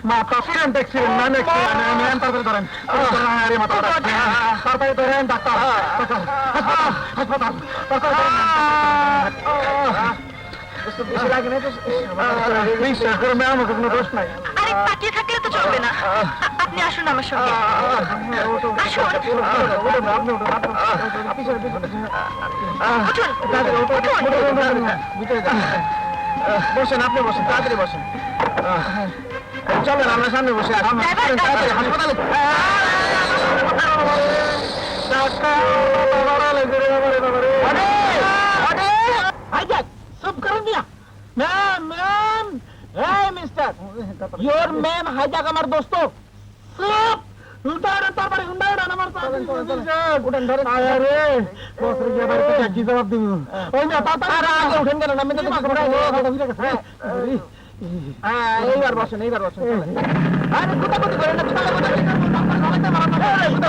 মাথা ফিরেন দেখছিলেন না নেন তাড়াতাড়ি ধরেন আরে মাথা তাড়াতাড়ি ধরেন ডাক্তার হাসপাতাল বেশি লাগে না তো বিশ্বাস করে আমার কোনো দোষ নাই। আরে তাকিয়ে থাকলে তো চলবে না, আপনি আসুন আমার সঙ্গে। বসেন, আপনি বসেন, তাড়াতাড়ি বসেন। চলেন আমরা সামনে বসে Your man hijack আমার দোস্ত কি জবাব দিব এইবার বসেন, এইবার বসেন। আরে গুতাগুতি করেন না,